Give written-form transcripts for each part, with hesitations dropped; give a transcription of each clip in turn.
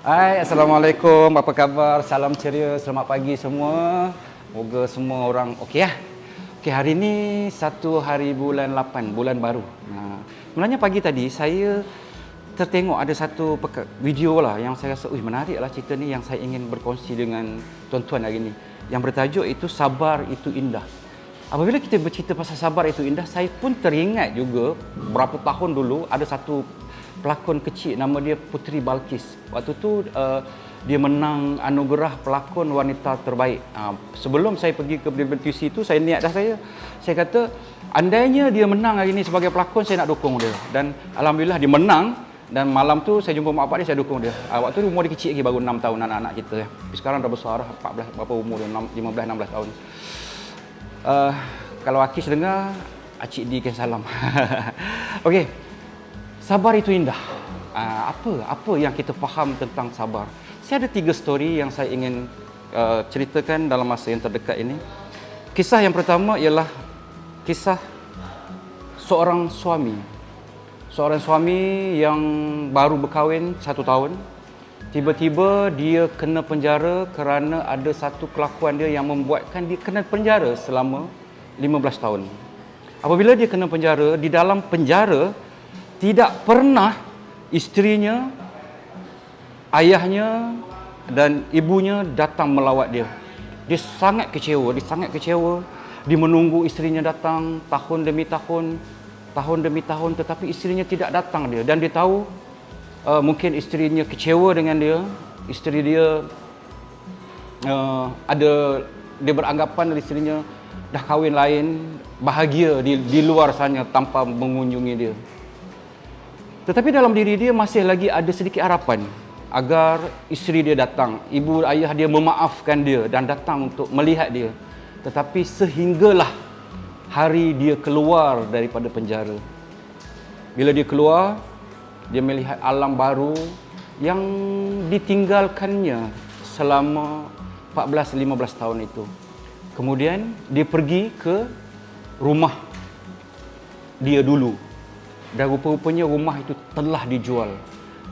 Hai, Assalamualaikum. Apa khabar? Salam ceria, selamat pagi semua. Moga semua orang okey ya. Okey, hari ini 1 hari bulan 8, bulan baru. Sebenarnya pagi tadi saya tertengok ada satu video lah yang saya rasa, menarik lah cerita ni yang saya ingin berkongsi dengan tuan-tuan hari ni. Yang bertajuk itu Sabar Itu Indah. Apabila kita bercerita pasal sabar itu indah, saya pun teringat juga berapa tahun dulu ada satu pelakon kecil nama dia Puteri Balqis. Waktu tu dia menang anugerah pelakon wanita terbaik. Sebelum saya pergi ke BTC itu saya niat dah saya kata andainya dia menang hari ini sebagai pelakon saya nak dukung dia. Dan alhamdulillah dia menang dan malam tu saya jumpa mak bapak dia, saya dukung dia. Waktu tu umur dia kecil lagi, baru 6 tahun anak-anak kita ya. Tapi sekarang dah besar dah, 14 berapa umur dia, 15 16 tahun. Kalau Akis dengar, Acik D kan salam. Okey. Sabar itu indah. Apa yang kita faham tentang sabar? Saya ada 3 story yang saya ingin ceritakan dalam masa yang terdekat ini. Kisah yang pertama ialah kisah seorang suami. Seorang suami yang baru berkahwin 1 tahun. Tiba-tiba dia kena penjara kerana ada satu kelakuan dia yang membuatkan dia kena penjara selama 15 tahun. Apabila dia kena penjara, di dalam penjara tidak pernah isterinya, ayahnya dan ibunya datang melawat dia. Dia sangat kecewa, Dia menunggu isterinya datang tahun demi tahun, tetapi isterinya tidak datang dia. Dan dia tahu mungkin isterinya kecewa dengan dia. Isteri dia dia beranggapan isterinya dah kahwin lain, bahagia di luar sana tanpa mengunjungi dia. Tetapi dalam diri dia masih lagi ada sedikit harapan agar isteri dia datang, ibu ayah dia memaafkan dia dan datang untuk melihat dia. Tetapi sehinggalah hari dia keluar daripada penjara. Bila dia keluar, dia melihat alam baru yang ditinggalkannya selama 14-15 tahun itu. Kemudian dia pergi ke rumah dia dulu. Dan rupa-rupanya rumah itu telah dijual.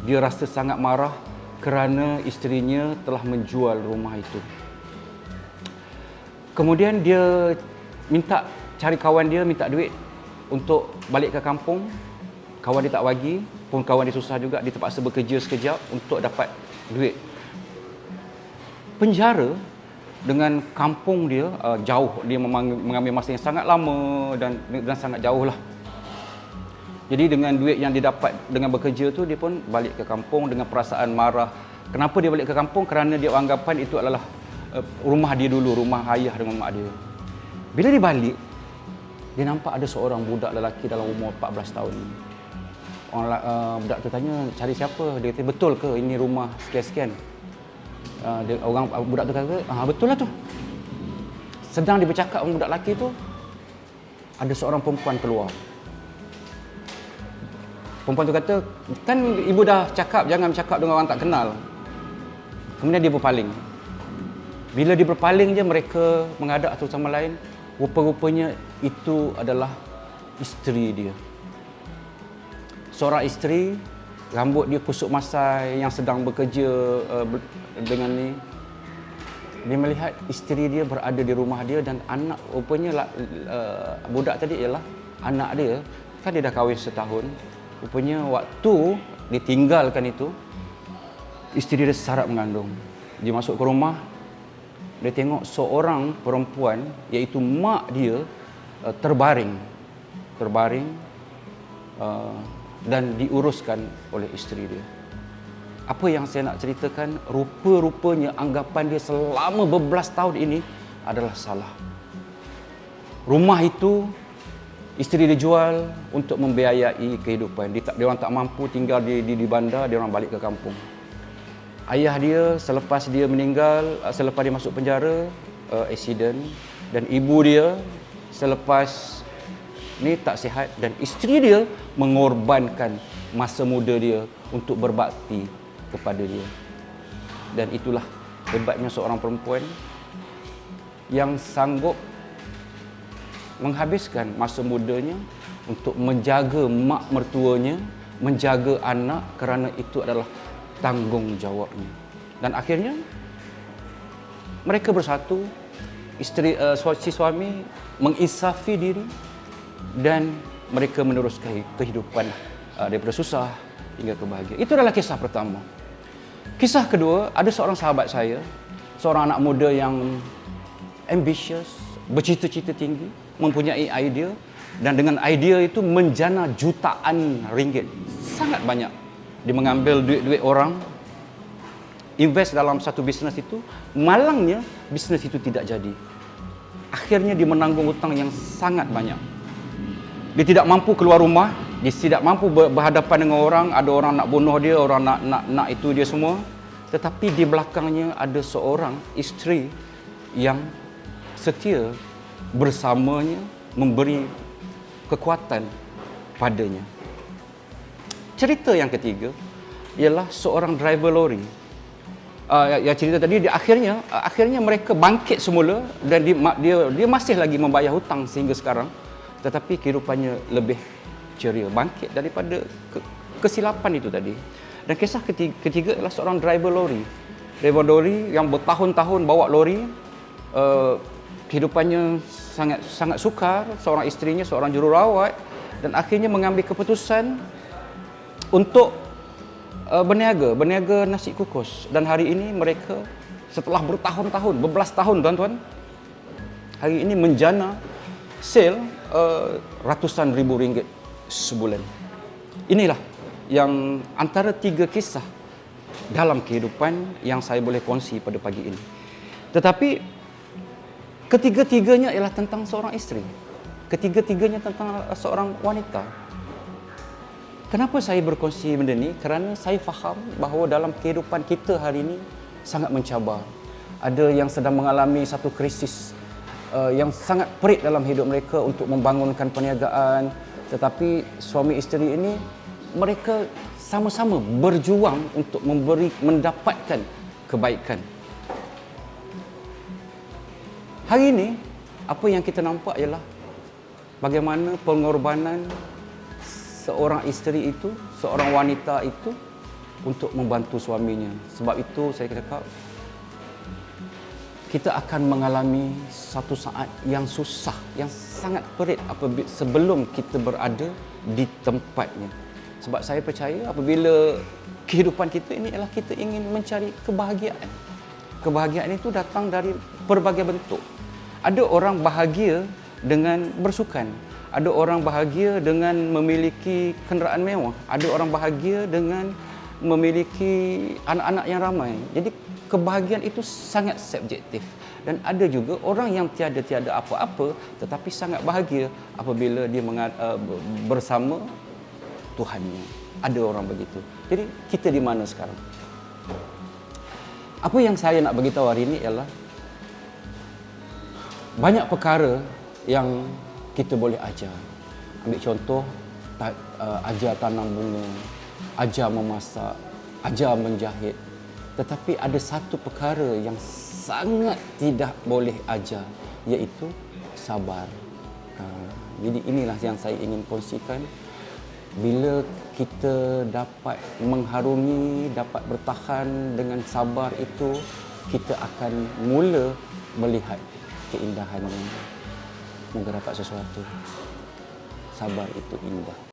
Dia rasa sangat marah kerana isterinya telah menjual rumah itu. Kemudian dia cari kawan dia, minta duit untuk balik ke kampung. Kawan dia tak bagi, pun kawan dia susah juga, dia terpaksa bekerja sekejap untuk dapat duit. Penjara dengan kampung dia jauh, dia mengambil masa yang sangat lama dan sangat jauh lah. Jadi dengan duit yang didapat dengan bekerja tu, dia pun balik ke kampung dengan perasaan marah. Kenapa dia balik ke kampung? Kerana dia anggapan itu adalah rumah dia dulu, rumah ayah dengan mak dia. Bila dia balik, dia nampak ada seorang budak lelaki dalam umur 14 tahun. Budak tu tanya, cari siapa? Dia kata, betul ke ini rumah sekian-sekian? Budak tu kata, betul lah tu. Sedang dia bercakap dengan budak lelaki tu, ada seorang perempuan keluar. Perempuan tu kata, kan ibu dah cakap jangan bercakap dengan orang tak kenal. Kemudian dia berpaling. Bila dia berpaling je, mereka menghadap satu sama lain. Rupa-rupanya itu adalah isteri dia. Seorang isteri, rambut dia kusut masai, yang sedang bekerja dengan ni. Dia melihat isteri dia berada di rumah dia dan anak, rupanya budak tadi ialah anak dia. Kan dia dah kahwin setahun. Rupanya waktu ditinggalkan itu, isteri dia syarat mengandung. Dia masuk ke rumah, dia tengok seorang perempuan, iaitu mak dia, terbaring dan diuruskan oleh isteri dia. Apa yang saya nak ceritakan, rupa-rupanya anggapan dia selama berbelas tahun ini adalah salah. Rumah itu isteri dia jual untuk membiayai kehidupan. Dia orang tak mampu tinggal di bandar, dia orang balik ke kampung. Ayah dia selepas dia meninggal, selepas dia masuk penjara, accident. Dan ibu dia selepas ni tak sihat, dan isteri dia mengorbankan masa muda dia untuk berbakti kepada dia. Dan itulah hebatnya seorang perempuan yang sanggup menghabiskan masa mudanya untuk menjaga mak mertuanya, menjaga anak, kerana itu adalah tanggungjawabnya. Dan akhirnya mereka bersatu, si suami menginsafi diri dan mereka meneruskan kehidupan daripada susah hingga ke bahagia. Itu adalah kisah pertama. Kisah kedua, ada seorang sahabat saya, seorang anak muda yang ambitious, bercita-cita tinggi, mempunyai idea, dan dengan idea itu menjana jutaan ringgit. Sangat banyak. Dia mengambil duit-duit orang, invest dalam satu bisnes itu, malangnya bisnes itu tidak jadi. Akhirnya dia menanggung hutang yang sangat banyak. Dia tidak mampu keluar rumah, dia tidak mampu berhadapan dengan orang, ada orang nak bunuh dia, orang nak itu dia semua. Tetapi di belakangnya ada seorang isteri yang setia bersamanya, memberi kekuatan padanya. Cerita yang ketiga ialah seorang driver lori. Yang cerita tadi, akhirnya mereka bangkit semula dan dia masih lagi membayar hutang sehingga sekarang, tetapi kehidupannya lebih ceria, bangkit daripada kesilapan itu tadi. Dan kisah ketiga adalah seorang driver lori. Driver lori yang bertahun-tahun bawa lori, kehidupannya sangat sukar, seorang isterinya seorang jururawat, dan akhirnya mengambil keputusan untuk berniaga nasi kukus. Dan hari ini mereka setelah bertahun-tahun, berbelas tahun tuan-tuan, hari ini menjana sale ratusan ribu ringgit sebulan. Inilah yang antara 3 kisah dalam kehidupan yang saya boleh kongsi pada pagi ini. Tetapi ketiga-tiganya ialah tentang seorang isteri. Ketiga-tiganya tentang seorang wanita. Kenapa saya berkongsi benda ni? Kerana saya faham bahawa dalam kehidupan kita hari ini sangat mencabar. Ada yang sedang mengalami satu krisis yang sangat perit dalam hidup mereka untuk membangunkan perniagaan. Tetapi suami isteri ini, mereka sama-sama berjuang untuk mendapatkan kebaikan. Hari ini, apa yang kita nampak ialah bagaimana pengorbanan seorang isteri itu, seorang wanita itu untuk membantu suaminya. Sebab itu saya cakap, kita akan mengalami satu saat yang susah, yang sangat perit sebelum kita berada di tempatnya. Sebab saya percaya apabila kehidupan kita ini ialah kita ingin mencari kebahagiaan. Kebahagiaan itu datang dari berbagai bentuk. Ada orang bahagia dengan bersukan. Ada orang bahagia dengan memiliki kenderaan mewah. Ada orang bahagia dengan memiliki anak-anak yang ramai. Jadi kebahagiaan itu sangat subjektif. Dan ada juga orang yang tiada apa-apa tetapi sangat bahagia apabila dia bersama Tuhannya. Ada orang begitu. Jadi kita di mana sekarang? Apa yang saya nak beritahu hari ini ialah banyak perkara yang kita boleh ajar. Ambil contoh, ajar tanam bunga, ajar memasak, ajar menjahit. Tetapi ada satu perkara yang sangat tidak boleh ajar, iaitu sabar. Jadi inilah yang saya ingin kongsikan. Bila kita dapat mengharungi, dapat bertahan dengan sabar itu, kita akan mula melihat keindahannya. Moga dapat sesuatu. Sabar itu indah.